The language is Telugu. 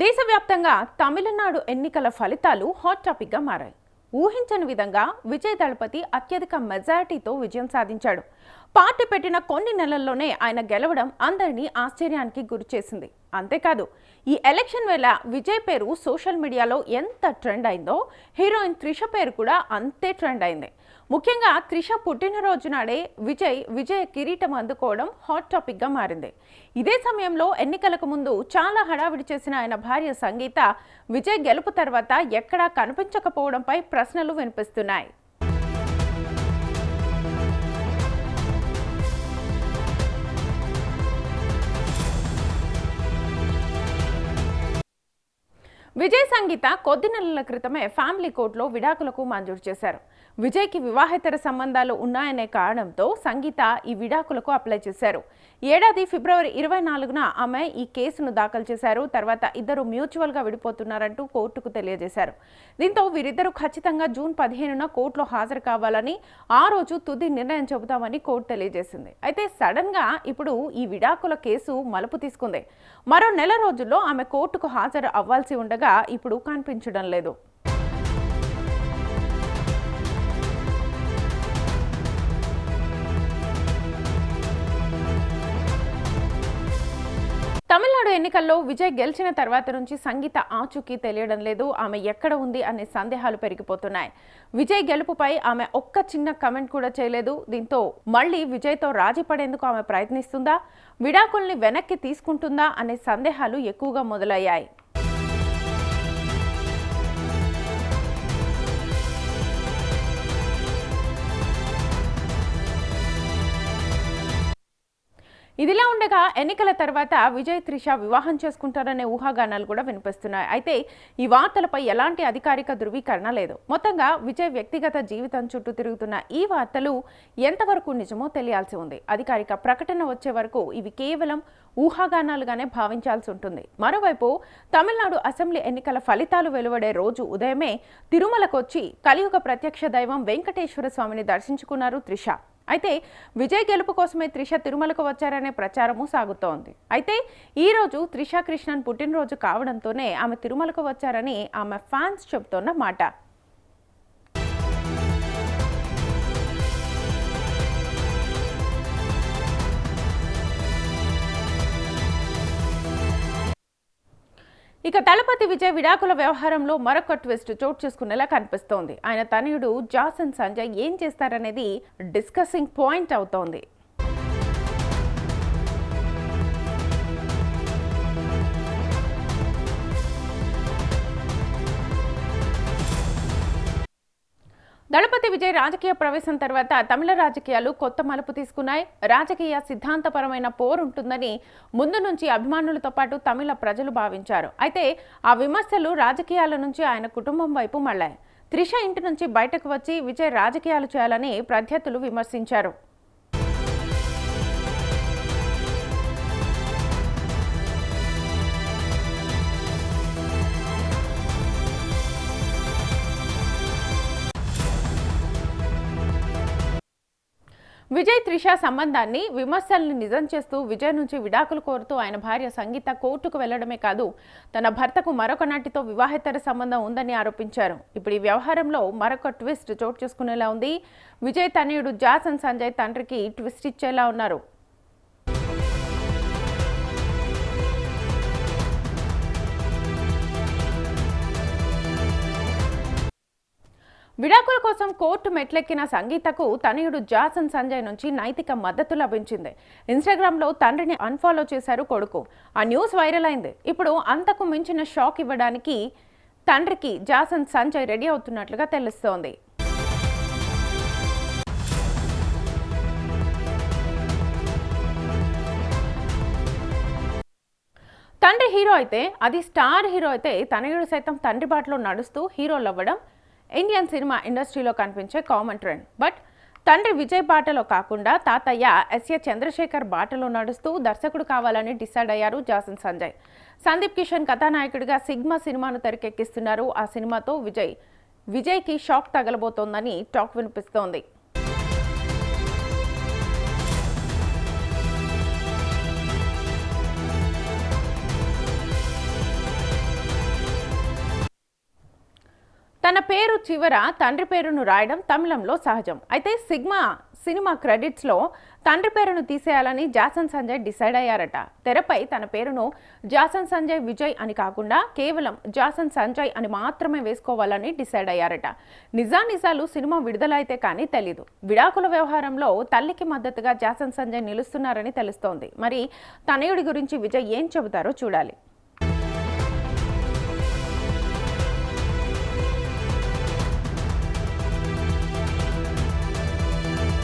దేశవ్యాప్తంగా తమిళనాడు ఎన్నికల ఫలితాలు హాట్ టాపిక్గా మారాయి. ఊహించని విధంగా విజయ్ దళపతి అత్యధిక మెజారిటీతో విజయం సాధించాడు. పార్టీ పెట్టిన కొన్ని నెలల్లోనే ఆయన గెలవడం అందరినీ ఆశ్చర్యానికి గురిచేసింది. అంతేకాదు, ఈ ఎలక్షన్ వేళ విజయ్ పేరు సోషల్ మీడియాలో ఎంత ట్రెండ్ అయిందో హీరోయిన్ త్రిష పేరు కూడా అంతే ట్రెండ్ అయింది. ముఖ్యంగా త్రిష పుట్టినరోజు నాడే విజయ్ కిరీటం అందుకోవడం హాట్ టాపిక్గా మారింది. ఇదే సమయంలో ఎన్నికలకు ముందు చాలా హడావిడి చేసిన ఆయన భార్య సంగీత విజయ్ గెలుపు తర్వాత ఎక్కడా కనిపించకపోవడంపై ప్రశ్నలు వినిపిస్తున్నాయి. విజయ్ సంగీత కొద్ది నెలల క్రితమే ఫ్యామిలీ కోర్టులో విడాకులకు మంజూరు చేశారు. విజయ్కి వివాహేతర సంబంధాలు ఉన్నాయనే కారణంతో సంగీత ఈ విడాకులకు అప్లై చేశారు. ఏడాది ఫిబ్రవరి 24న ఆమె ఈ కేసును దాఖలు చేశారు. తర్వాత ఇద్దరు మ్యూచువల్గా విడిపోతున్నారంటూ కోర్టుకు తెలియజేశారు. దీంతో వీరిద్దరూ ఖచ్చితంగా జూన్ 15న కోర్టులో హాజరు కావాలని, ఆ రోజు తుది నిర్ణయం చెబుతామని కోర్టు తెలియజేసింది. అయితే సడన్ గా ఇప్పుడు ఈ విడాకుల కేసు మలుపు తీసుకుంది. మరో నెల రోజుల్లో ఆమె కోర్టుకు హాజరు అవ్వాల్సి ఉండగా ఇప్పుడు కనిపించడం లేదు. తమిళనాడు ఎన్నికల్లో విజయ్ గెలిచిన తర్వాత నుంచి సంగీత ఆచూకీ తెలియడం లేదు. ఆమె ఎక్కడ ఉంది అనే సందేహాలు పెరిగిపోతున్నాయి. విజయ్ గెలుపుపై ఆమె ఒక్క చిన్న కమెంట్ కూడా చేయలేదు. దీంతో మళ్ళీ విజయ్తో రాజీ పడేందుకు ఆమె ప్రయత్నిస్తుందా, విడాకుల్ని వెనక్కి తీసుకుంటుందా అనే సందేహాలు ఎక్కువగా మొదలయ్యాయి. ఇదిలా ఉండగా ఎన్నికల తర్వాత విజయ్ త్రిష వివాహం చేసుకుంటారనే ఊహాగానాలు కూడా వినిపిస్తున్నాయి. అయితే ఈ వార్తలపై ఎలాంటి అధికారిక ధృవీకరణ లేదు. మొత్తంగా విజయ్ వ్యక్తిగత జీవితం చుట్టూ తిరుగుతున్న ఈ వార్తలు ఎంతవరకు నిజమో తెలియాల్సి ఉంది. అధికారిక ప్రకటన వచ్చే వరకు ఇవి కేవలం ఊహాగానాలుగానే భావించాల్సి ఉంటుంది. మరోవైపు తమిళనాడు అసెంబ్లీ ఎన్నికల ఫలితాలు వెలువడే రోజు ఉదయమే తిరుమలకొచ్చి కలియుగ ప్రత్యక్ష దైవం వెంకటేశ్వర స్వామిని దర్శించుకున్నారు త్రిష. అయితే విజయ్ గెలుపు కోసమే త్రిష తిరుమలకు వచ్చారనే ప్రచారము సాగుతోంది. అయితే ఈ రోజు త్రిష కృష్ణన్ పుట్టినరోజు కావడంతోనే ఆమె తిరుమలకు వచ్చారని ఆమె ఫ్యాన్స్ చెబుతోన్న మాట. ఇక దళపతి విజయ్ విడాకుల వ్యవహారంలో మరొక ట్విస్ట్ చోటు చేసుకునేలా కనిపిస్తోంది. ఆయన తనయుడు జాసన్ సంజయ్ ఏం చేస్తారనేది డిస్కసింగ్ పాయింట్ అవుతోంది. దళపతి విజయ్ రాజకీయ ప్రవేశం తర్వాత తమిళ రాజకీయాలు కొత్త మలుపు తీసుకున్నాయి. రాజకీయ సిద్ధాంతపరమైన పోరుంటుందని ముందు నుంచి అభిమానులతో పాటు తమిళ ప్రజలు భావించారు. అయితే ఆ విమర్శలు రాజకీయాల నుంచి ఆయన కుటుంబం వైపు మళ్లాయి. త్రిష ఇంటి నుంచి బయటకు వచ్చి విజయ్ రాజకీయాలు చేయాలని ప్రత్యర్థులు విమర్శించారు. విజయ్ త్రిష సంబంధాన్ని విమర్శల్ని నిజం చేస్తూ విజయ్ నుంచి విడాకులు కోరుతూ ఆయన భార్య సంగీత కోర్టుకు వెళ్లడమే కాదు, తన భర్తకు మరొక నటితో వివాహేతర సంబంధం ఉందని ఆరోపించారు. ఇప్పుడు ఈ వ్యవహారంలో మరొక ట్విస్ట్ చోటు చేసుకునేలా ఉంది. విజయ్ తనయుడు జాసన్ సంజయ్ తండ్రికి ట్విస్ట్ ఇచ్చేలా ఉన్నారు. విడాకుల కోసం కోర్టు మెట్లెక్కిన సంగీతకు తనయుడు జాసన్ సంజయ్ నుంచి నైతిక మద్దతు లభించింది. ఇన్స్టాగ్రామ్లో తండ్రిని అన్ఫాలో చేశారు కొడుకు. ఆ న్యూస్ వైరల్ అయింది. ఇప్పుడు అంతకు మించిన షాక్ ఇవ్వడానికి తండ్రికి జాసన్ సంజయ్ రెడీ అవుతున్నట్లుగా తెలుస్తోంది. తండ్రి హీరో అయితే, అది స్టార్ హీరో అయితే, తనయుడు సైతం తండ్రి బాటలో నడుస్తూ హీరోలు అవ్వడం ఇండియన్ సినిమా ఇండస్ట్రీలో కనిపించే కామన్ ట్రెండ్. బట్ తండ్రి విజయ్ బాటలో కాకుండా తాతయ్య ఎస్ఏ చంద్రశేఖర్ బాటలో నడుస్తూ దర్శకుడు కావాలని డిసైడ్ అయ్యారు జాసన్ సంజయ్. సందీప్ కిషన్ కథానాయకుడిగా సిగ్మా సినిమాను తెరకెక్కిస్తున్నారు. ఆ సినిమాతో విజయ్కి షాక్ తగలబోతోందని టాక్ వినిపిస్తోంది. తన పేరు చివర తండ్రి పేరును రాయడం తమిళంలో సహజం. అయితే సినిమా క్రెడిట్స్లో తండ్రి పేరును తీసేయాలని జాసన్ సంజయ్ డిసైడ్ అయ్యారట. తెరపై తన పేరును జాసన్ సంజయ్ విజయ్ అని కాకుండా కేవలం జాసన్ సంజయ్ అని మాత్రమే వేసుకోవాలని డిసైడ్ అయ్యారట. నిజాలు సినిమా విడుదల అయితే కానీ తెలీదు. విడాకుల వ్యవహారంలో తల్లికి మద్దతుగా జాసన్ సంజయ్ నిలుస్తున్నారని తెలుస్తోంది. మరి తనయుడి గురించి విజయ్ ఏం చెబుతారో చూడాలి.